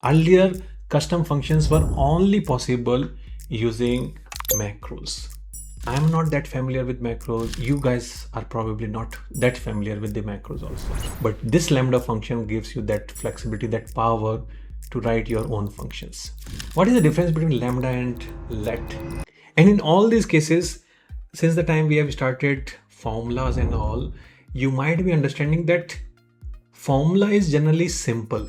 Earlier, custom functions were only possible using macros. I'm not that familiar with macros. You guys are probably not that familiar with the macros also. But this Lambda function gives you that flexibility, that power to write your own functions. What is the difference between Lambda and let? And in all these cases, since the time we have started formulas and all, you might be understanding that formula is generally simple.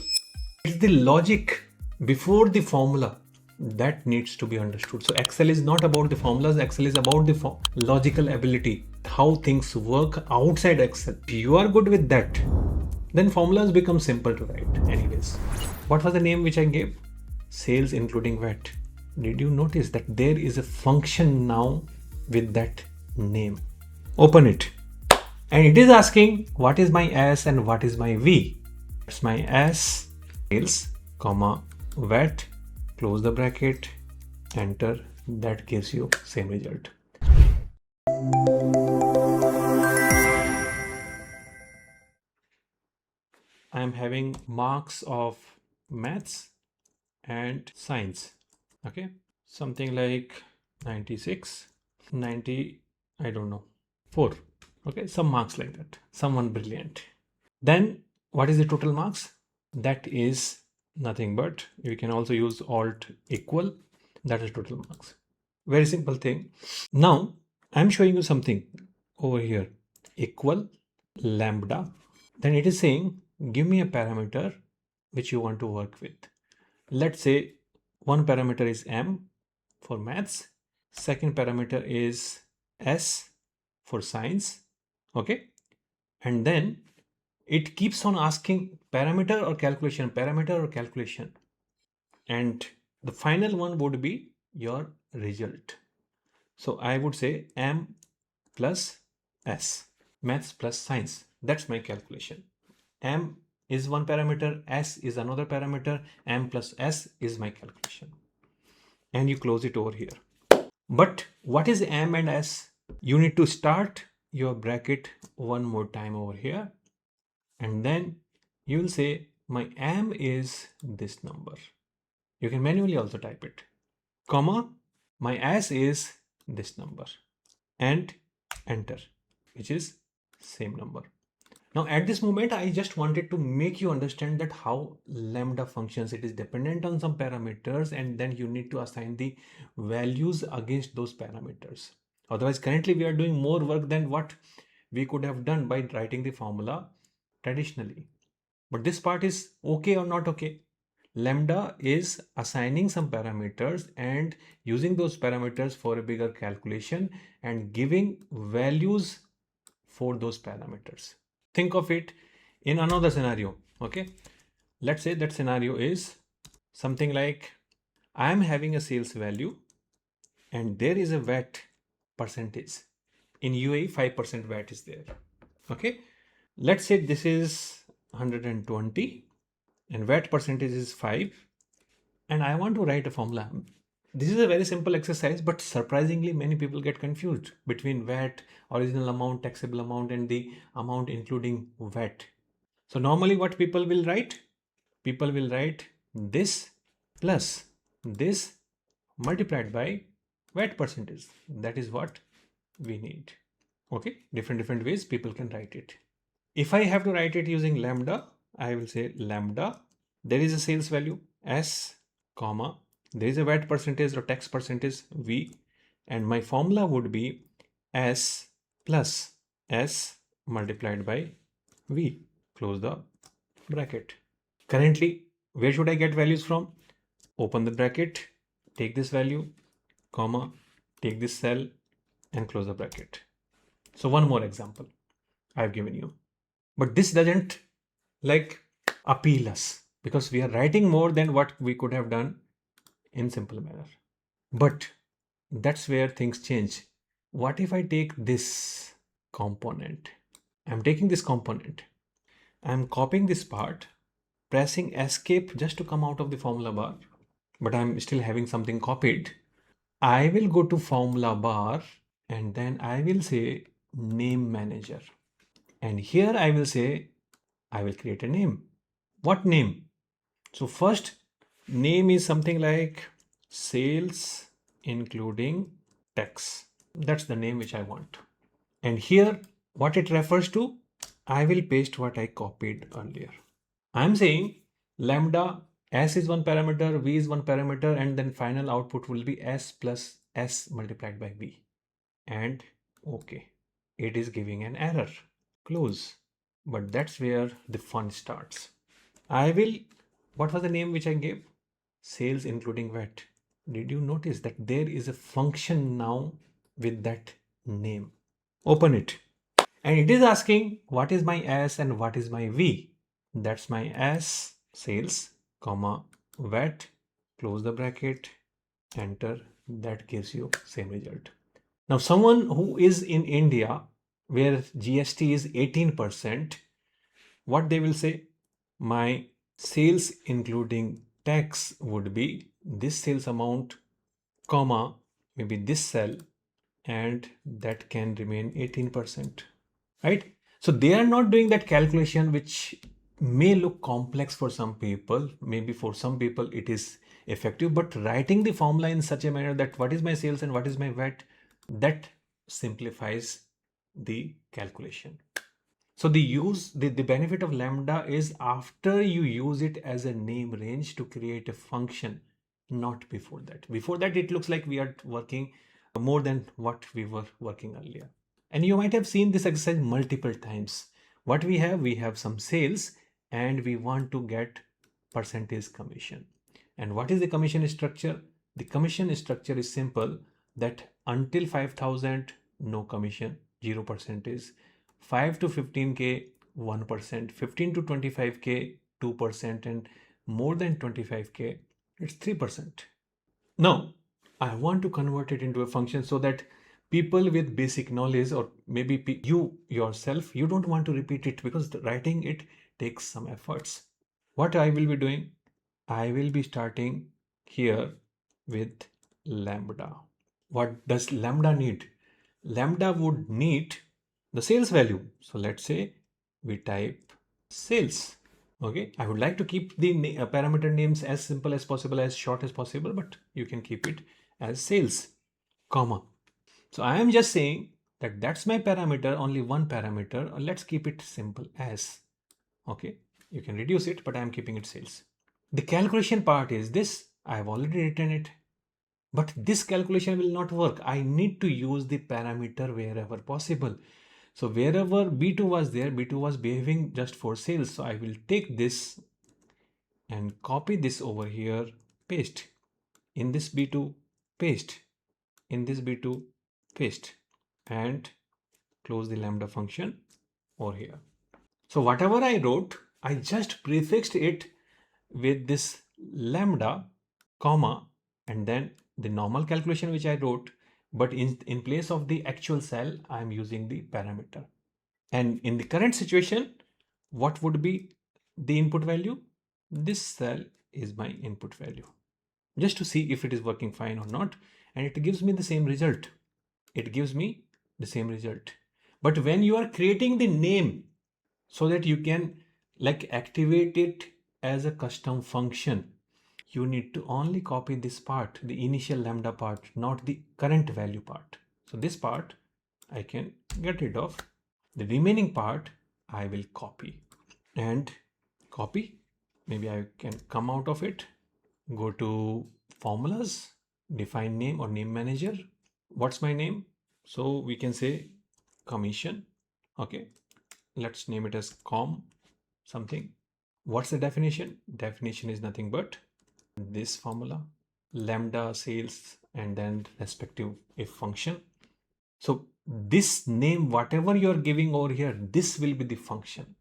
It's the logic before the formula that needs to be understood. So Excel is not about the formulas. Excel is about the logical ability, how things work outside Excel. If you are good with that, then formulas become simple to write anyways. What was the name which I gave? Sales including VAT. Did you notice that there is a function now with that name? Open it. And it is asking what is my S and what is my V. It's my S, sales, comma, VAT, close the bracket, enter. That gives you same result. I am having marks of maths and science. Okay, something like 96, 90, I don't know, 4. Okay, some marks like that. Someone brilliant. Then what is the total marks? That is nothing but, you can also use alt equal, that is total marks. Very simple thing. Now I'm showing you something over here, equal lambda. Then it is saying give me a parameter which you want to work with. Let's say one parameter is M for maths, second parameter is S for science. Okay, and then it keeps on asking parameter or calculation, parameter or calculation, and the final one would be your result. So I would say M plus S, maths plus science. That's my calculation. M is one parameter, S is another parameter, M plus S is my calculation. And you close it over here. But what is M and S? You need to start your bracket one more time over here. And then you will say my M is this number. You can manually also type it. Comma, my S is this number. And enter, which is same number. Now at this moment, I just wanted to make you understand that how lambda functions. It is dependent on some parameters and then you need to assign the values against those parameters. Otherwise, currently we are doing more work than what we could have done by writing the formula traditionally. But this part is okay or not okay. Lambda is assigning some parameters and using those parameters for a bigger calculation and giving values for those parameters. Think of it in another scenario. Okay, let's say that scenario is something like I am having a sales value and there is a VAT percentage. In UAE 5% VAT is there. Okay, let's say this is 120 and VAT percentage is 5 and I want to write a formula. This is a very simple exercise, but surprisingly many people get confused between VAT, original amount, taxable amount, and the amount including VAT. So normally what people will write? People will write this plus this multiplied by VAT percentage. That is what we need. Okay, different ways people can write it. If I have to write it using lambda, I will say lambda. There is a sales value S, comma, there is a VAT percentage or tax percentage V, and my formula would be S plus S multiplied by V. Close the bracket. Currently, where should I get values from? Open the bracket, take this value, comma, take this cell and close the bracket. So one more example I've given you. But this doesn't like appeal us because we are writing more than what we could have done in simple manner. But that's where things change. What if I take this component? I'm taking this component. I'm copying this part, pressing escape just to come out of the formula bar, but I'm still having something copied. I will go to formula bar and then I will say name manager. And here I will say, I will create a name. What name? So first name is something like sales including tax. That's the name which I want. And here, what it refers to, I will paste what I copied earlier. I'm saying lambda s is one parameter, v is one parameter, and then final output will be s plus s multiplied by v. And okay, it is giving an error. Close. But that's where the fun starts. I will, what was the name which I gave? Sales including VAT. Did you notice that there is a function now with that name? Open it. And it is asking what is my S and what is my V. That's my S, sales, comma, VAT, close the bracket, enter. That gives you same result. Now, someone who is in India where GST is 18%, what they will say? My sales including tax would be this sales amount, comma, maybe this cell, and that can remain 18%, right? So they are not doing that calculation, which may look complex for some people. Maybe for some people it is effective, but writing the formula in such a manner that what is my sales and what is my VAT, that simplifies the calculation. So the benefit of lambda is after you use it as a name range to create a function, not before that. Before that, it looks like we are working more than what we were working earlier. And you might have seen this exercise multiple times. What we have some sales and we want to get percentage commission. And what is the commission structure? The commission structure is simple, that until 5,000, no commission, 0% is. 5 to 15K, 1%, 15 to 25K, 2%, and more than 25K, it's 3%. Now, I want to convert it into a function so that people with basic knowledge, or maybe you yourself, you don't want to repeat it because writing it takes some efforts. What I will be doing, I will be starting here with lambda. What does lambda need? Lambda would need the sales value. So let's say we type sales. Okay, I would like to keep the parameter names as simple as possible, as short as possible, but you can keep it as sales, comma. So I am just saying that that's my parameter, only one parameter. Let's keep it simple as, okay, you can reduce it, but I am keeping it sales. The calculation part is this. I have already written it, but this calculation will not work. I need to use the parameter wherever possible. So wherever B2 was there, B2 was behaving just for sales. So I will take this and copy this over here, paste. In this B2, paste. In this B2, paste. And close the lambda function over here. So whatever I wrote, I just prefixed it with this lambda, comma, and then the normal calculation which I wrote, but in place of the actual cell, I am using the parameter. And in the current situation, what would be the input value? This cell is my input value, just to see if it is working fine or not. And it gives me the same result. It gives me the same result. But when you are creating the name so that you can like activate it as a custom function, you need to only copy this part, the initial lambda part, not the current value part. So this part I can get rid of. The remaining part I will copy and copy. Maybe I can come out of it, go to formulas, define name or name manager. What's my name? So we can say commission. Okay, let's name it as com something. What's the definition? Definition is nothing but this formula, lambda sales and then respective if function. So this name, whatever you're giving over here, this will be the function.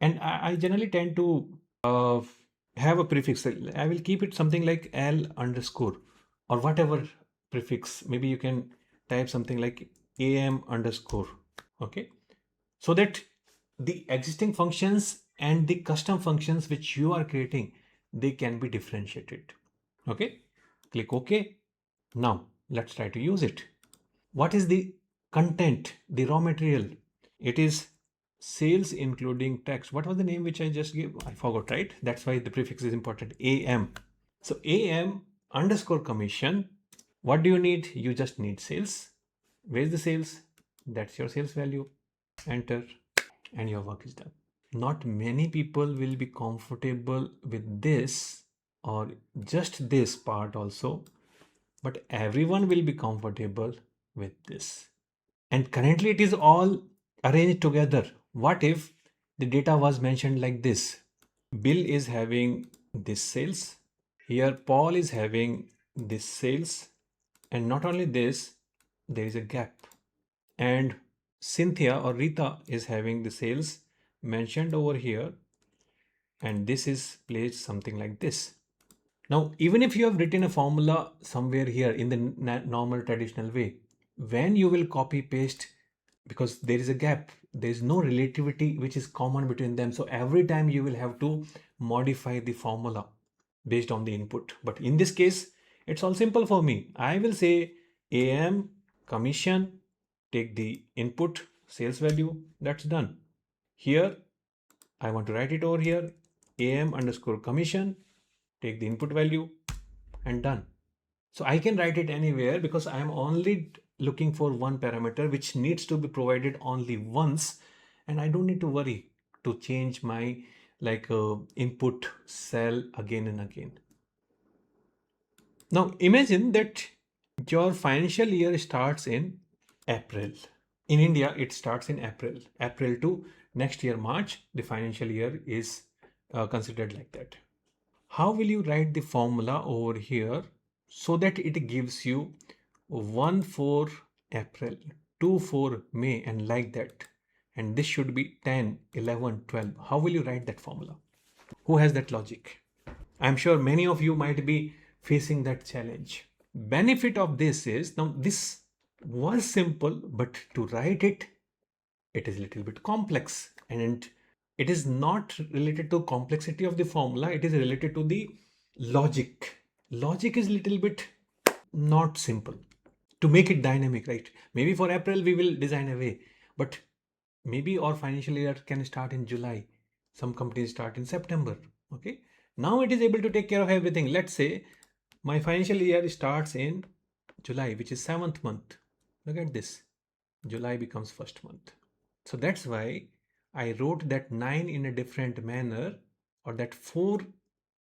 And I generally tend to have a prefix. I will keep it something like L underscore or whatever prefix. Maybe you can type something like AM underscore. Okay. So that the existing functions and the custom functions which you are creating, they can be differentiated. Okay. Click OK. Now let's try to use it. What is the content, the raw material? It is sales including tax. What was the name which I just gave? I forgot, right? That's why the prefix is important. AM. So AM underscore commission, what do you need? You just need sales. Where's the sales? That's your sales value. Enter, and your work is done. Not many people will be comfortable with this or just this part also, but everyone will be comfortable with this. And currently it is all arranged together. What if the data was mentioned like this? Bill is having this sales. Here Paul is having this sales. And not only this, there is a gap. And Cynthia or Rita is having the sales mentioned over here. And this is placed something like this. Now, even if you have written a formula somewhere here in the normal traditional way, when you will copy paste, because there is a gap, there is no relativity which is common between them. So every time you will have to modify the formula based on the input. But in this case, it's all simple for me. I will say AM commission, take the input sales value, that's done. Here, I want to write it over here, AM underscore commission, take the input value, and done. So I can write it anywhere because I am only looking for one parameter which needs to be provided only once, and I don't need to worry to change my input cell again and again. Now imagine that your financial year starts in April. In India, it starts in April. April to next year, March, the financial year is considered like that. How will you write the formula over here so that it gives you 1 for April, 2 for May, and like that? And this should be 10, 11, 12. How will you write that formula? Who has that logic? I'm sure many of you might be facing that challenge. Benefit of this is, now this was simple, but to write it, it is a little bit complex, and it is not related to complexity of the formula, it is related to the logic. Logic is a little bit not simple to make it dynamic, right? Maybe for April we will design a way, but maybe our financial year can start in July. Some companies start in September. Okay, now it is able to take care of everything. Let's say my financial year starts in July, which is 7th month. Look at this, July becomes 1st month. So that's why I wrote that 9 in a different manner, or that 4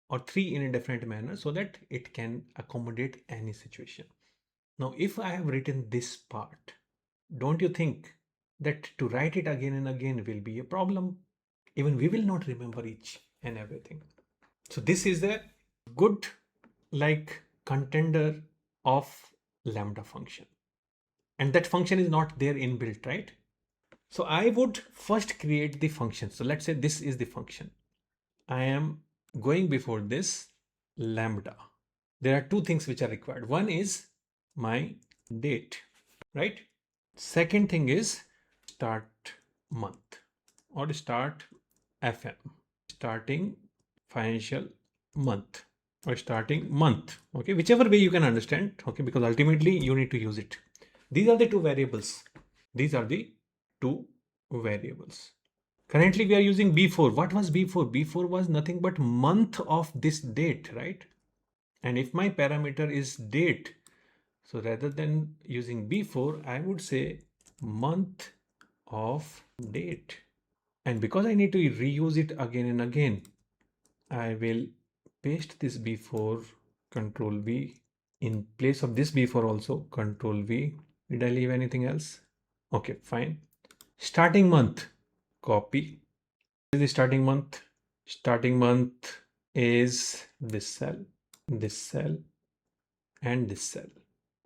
or 3 in a different manner, so that it can accommodate any situation. Now, if I have written this part, don't you think that to write it again and again will be a problem? Even we will not remember each and everything. So this is a good contender of lambda function. And that function is not there inbuilt, right? So I would first create the function. So let's say this is the function. I am going before this lambda. There are two things which are required. One is my date, right? Second thing is start month or start FM, starting financial month or starting month. Okay, whichever way you can understand. Okay, because ultimately you need to use it. These are the two variables. These are the two variables. Currently we are using B4. What was B4? B4 was nothing but month of this date, right? And if my parameter is date, so rather than using B4, I would say month of date. And because I need to reuse it again and again, I will paste this B4, Control V. In place of this B4 also, Control V. Did I leave anything else? Okay, fine. Starting month, copy. This is the starting month. Starting month is this cell, and this cell.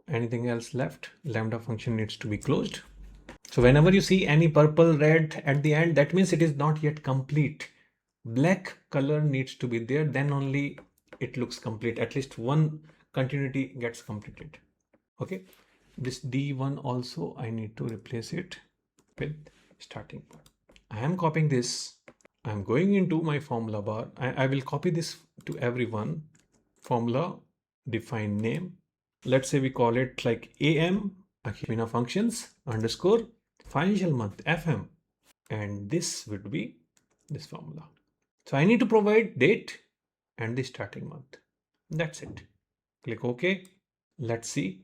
Anything else left? Lambda function needs to be closed. So whenever you see any purple, red at the end, that means it is not yet complete. Black color needs to be there, then only it looks complete. At least one continuity gets completed. Okay, this D1 also I need to replace it with starting point. I am copying this. I'm going into my formula bar. I will copy this to everyone. Formula, define name. Let's say we call it like AM, Akina functions underscore financial month FM. And this would be this formula. So I need to provide date and the starting month. That's it. Click OK. Let's see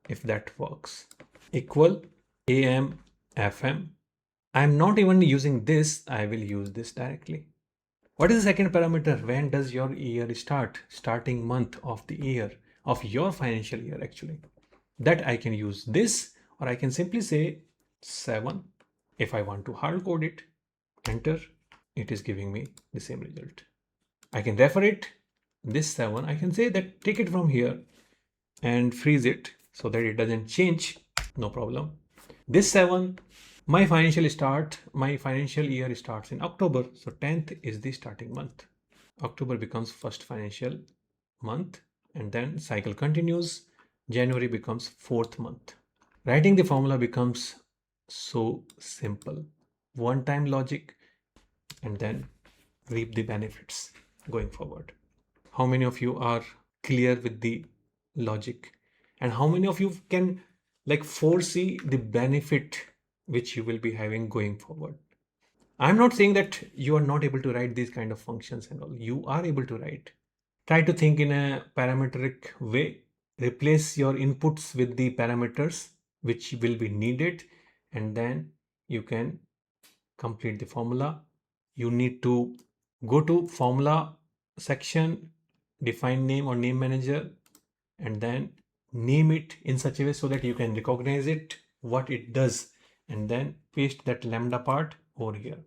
if that works. Equal AM, FM. I'm not even using this. I will use this directly. What is the second parameter? When does your year start? Starting month of the year, of your financial year actually. That I can use this, or I can simply say 7. If I want to hard code it, enter, it is giving me the same result. I can refer it, this 7, I can say that take it from here and freeze it so that it doesn't change, no problem. This 7, my financial year starts in October, so 10th is the starting month. October becomes first financial month, and then cycle continues. January becomes 4th month. Writing the formula becomes so simple. One-time logic, and then reap the benefits going forward. How many of you are clear with the logic, and how many of you can foresee the benefit which you will be having going forward? I'm not saying that you are not able to write these kind of functions and all. You are able to write. Try to think in a parametric way. Replace your inputs with the parameters which will be needed, and then you can complete the formula. You need to go to formula section, define name or name manager, and then name it in such a way so that you can recognize it, what it does, and then paste that lambda part over here.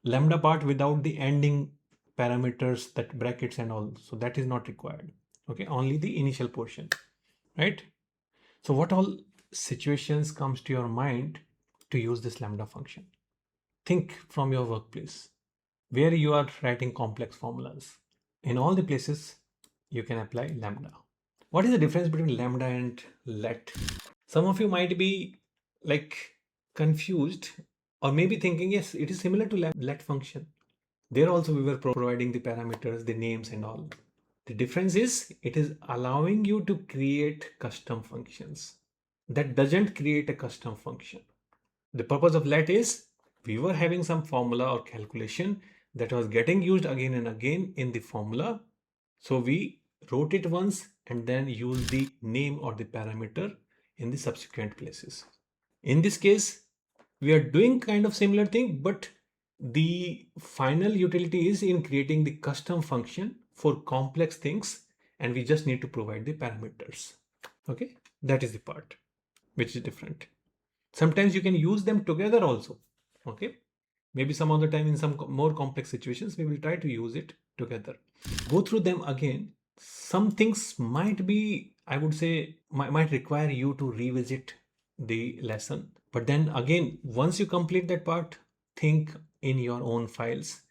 Lambda part without the ending parameters, that brackets and all, so that is not required. Okay, only the initial portion, right? So what all situations comes to your mind to use this lambda function? Think from your workplace where you are writing complex formulas. In all the places you can apply lambda. What is the difference between lambda and let? Some of you might be confused, or maybe thinking, yes, it is similar to let function. There also we were providing the parameters, the names and all. The difference is it is allowing you to create custom functions. That doesn't create a custom function. The purpose of let is we were having some formula or calculation that was getting used again and again in the formula. So we wrote it once and then use the name or the parameter in the subsequent places. In this case, we are doing kind of similar thing, but the final utility is in creating the custom function for complex things, and we just need to provide the parameters. Okay, that is the part which is different. Sometimes you can use them together also. Okay, maybe some other time in some more complex situations we will try to use it together. Go through them again. Some things might be, I would say, might require you to revisit the lesson, but then again, once you complete that part, think in your own files,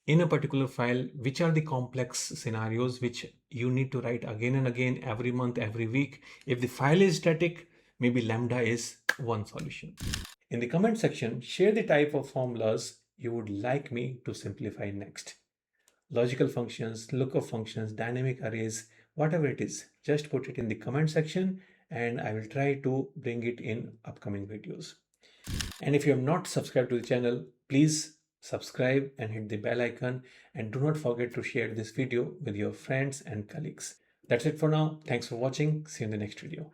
in a particular file, which are the complex scenarios which you need to write again and again, every month, every week. If the file is static, maybe lambda is one solution. In the comment section, share the type of formulas you would like me to simplify next. Logical functions, lookup functions, dynamic arrays, whatever it is, just put it in the comment section and I will try to bring it in upcoming videos. And if you have not subscribed to the channel, please subscribe and hit the bell icon, and do not forget to share this video with your friends and colleagues. That's it for now. Thanks for watching. See you in the next video.